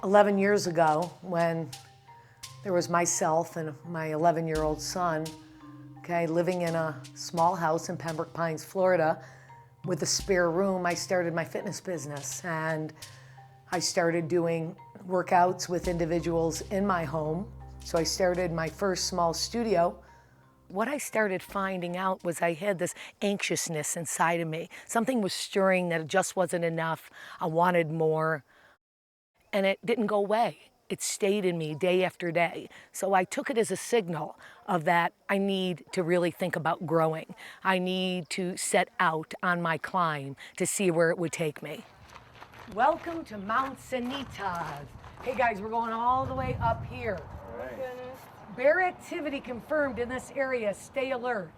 11 years ago, when there was myself and my 11-year-old son, okay, living in a small house in Pembroke Pines, Florida, with a spare room, I started my fitness business. And I started doing workouts with individuals in my home. So I started my first small studio. What I started finding out was I had this anxiousness inside of me. Something was stirring that it just wasn't enough. I wanted more. And it didn't go away. It stayed in me day after day. So I took it as a signal of that I need to really think about growing. I need to set out on my climb to see where it would take me. Welcome to Mount Sanitas. Hey guys, we're going all the way up here. All right. Bear activity confirmed in this area. Stay alert.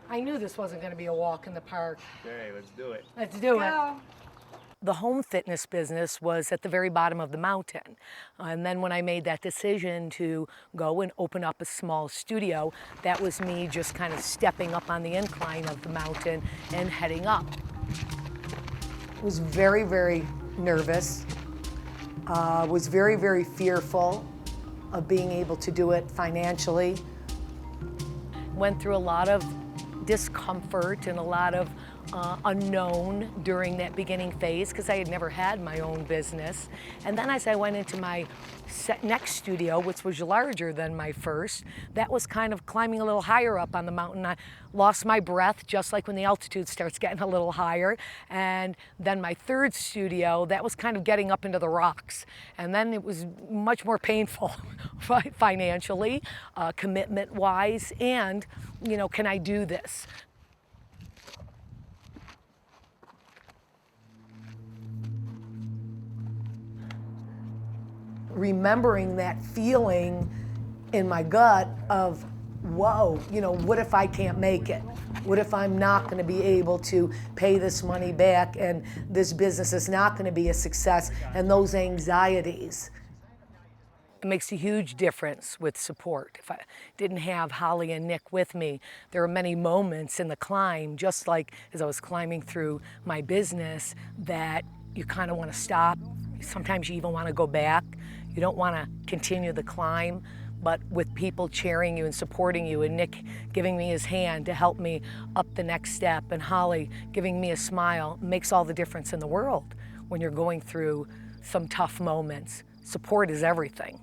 I knew this wasn't going to be a walk in the park. Okay, let's do it. Let's do it. The home fitness business was at the very bottom of the mountain. And then when I made that decision to go and open up a small studio, that was me just kind of stepping up on the incline of the mountain and heading up. I was very, very nervous. Was very, very fearful of being able to do it financially. Went through a lot of discomfort and a lot of unknown during that beginning phase because I had never had my own business. And then as I went into my next studio, which was larger than my first, that was kind of climbing a little higher up on the mountain. I lost my breath, just like when the altitude starts getting a little higher. And then my third studio, that was kind of getting up into the rocks. And then it was much more painful financially, commitment-wise, and, you know, can I do this? Remembering that feeling in my gut of, whoa, you know, what if I can't make it? What if I'm not going to be able to pay this money back and this business is not going to be a success? And those anxieties. It makes a huge difference with support. If I didn't have Holly and Nick with me, there were many moments in the climb, just like as I was climbing through my business, that you kind of want to stop. Sometimes you even want to go back. You don't want to continue the climb, but with people cheering you and supporting you, and Nick giving me his hand to help me up the next step, and Holly giving me a smile, makes all the difference in the world when you're going through some tough moments. Support is everything.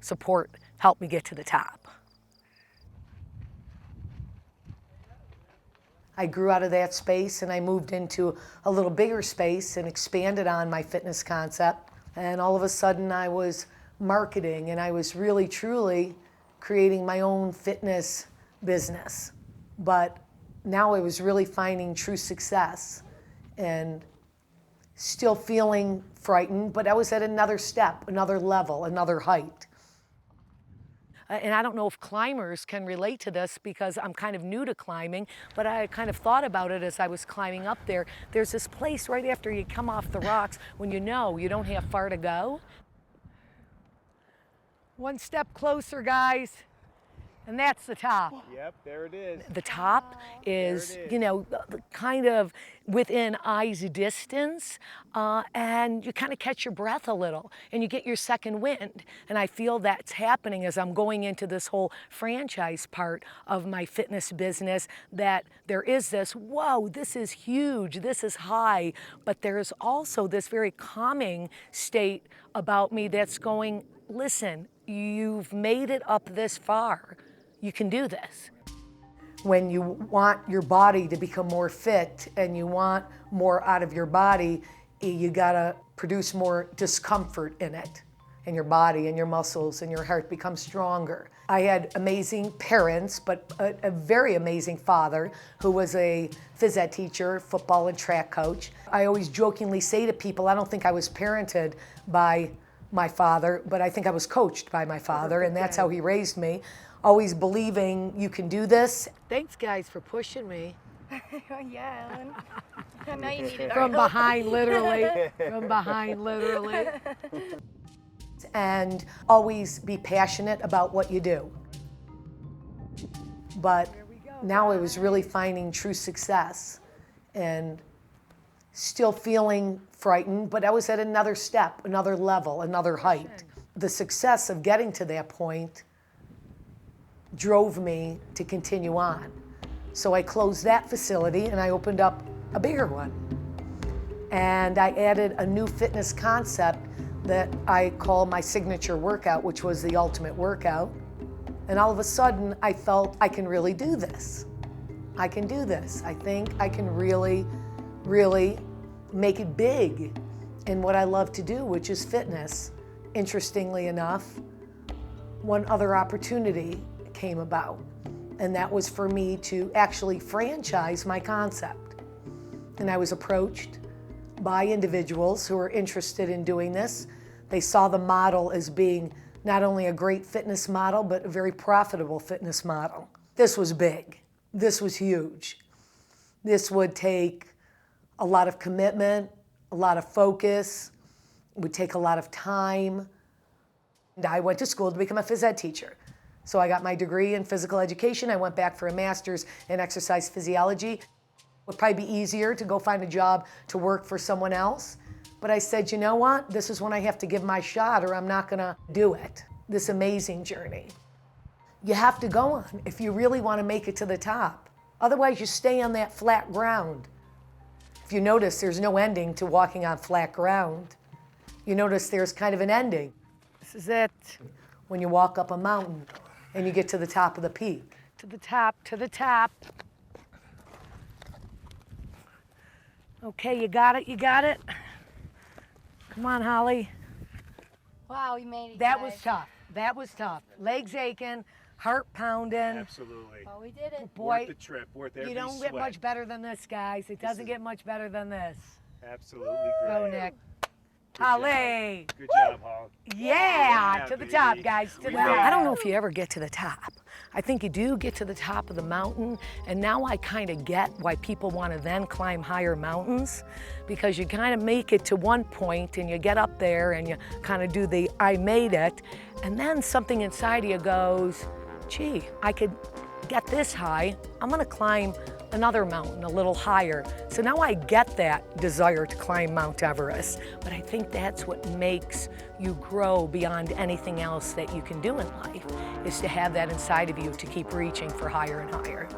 Support helped me get to the top. I grew out of that space and I moved into a little bigger space and expanded on my fitness concept. And all of a sudden I was marketing and I was really, truly creating my own fitness business. But now I was really finding true success and still feeling frightened, but I was at another step, another level, another height. And I don't know if climbers can relate to this because I'm kind of new to climbing, but I kind of thought about it as I was climbing up there. There's this place right after you come off the rocks when you know you don't have far to go. One step closer, guys, and that's the top. Yep, there it is. The top is, you know, kind of within eyes distance, and you kind of catch your breath a little, and you get your second wind. And I feel that's happening as I'm going into this whole franchise part of my fitness business, that there is this, whoa, this is huge, this is high, but there's also this very calming state about me that's going, listen, you've made it up this far. You can do this. When you want your body to become more fit and you want more out of your body, you gotta produce more discomfort in it, in your body and your muscles, and your heart becomes stronger. I had amazing parents, but a very amazing father who was a phys ed teacher, football and track coach. I always jokingly say to people, I don't think I was parented by my father, but I think I was coached by my father, and that's how he raised me. Always believing you can do this. Thanks, guys, for pushing me. Yeah, Ellen. I know you needed our From help. behind, literally. From behind, literally. And always be passionate about what you do. But now I was really finding true success and still feeling frightened, but I was at another step, another level, another height. The success of getting to that point drove me to continue on. So I closed that facility and I opened up a bigger one. And I added a new fitness concept that I call my signature workout, which was the ultimate workout. And all of a sudden, I felt I can really do this. I can do this. I think I can really, really make it big in what I love to do, which is fitness. Interestingly enough, one other opportunity came about, and that was for me to actually franchise my concept. And I was approached by individuals who were interested in doing this. They saw the model as being not only a great fitness model, but a very profitable fitness model. This was big. This was huge. This would take a lot of commitment, a lot of focus. It would take a lot of time. And I went to school to become a phys ed teacher. So I got my degree in physical education. I went back for a master's in exercise physiology. It would probably be easier to go find a job to work for someone else. But I said, you know what? This is when I have to give my shot or I'm not gonna do it. This amazing journey. You have to go on if you really want to make it to the top. Otherwise, you stay on that flat ground. If you notice, there's no ending to walking on flat ground. You notice there's kind of an ending. This is it. When you walk up a mountain and you get to the top of the peak. To the top, to the top. Okay, you got it, you got it. Come on, Holly. Wow, we made it. That guys. was tough. That was tough. Legs aching, heart pounding. Absolutely. Oh, we did it. Boy, Worth the trip, worth every you don't sweat. get much better than this, guys. It doesn't get much better than this. Absolutely great. Go, Nick. Good Holly. job. Good job, Hall. Yeah, to the top, baby. guys. To We the made top. it. I don't know if you ever get to the top. I think you do get to the top of the mountain, and now I kind of get why people want to then climb higher mountains, because you kind of make it to one point and you get up there and you kind of do the I made it, and then something inside of you goes, gee, I could get this high. I'm going to climb another mountain a little higher. So now I get that desire to climb Mount Everest. But I think that's what makes you grow beyond anything else that you can do in life, is to have that inside of you to keep reaching for higher and higher.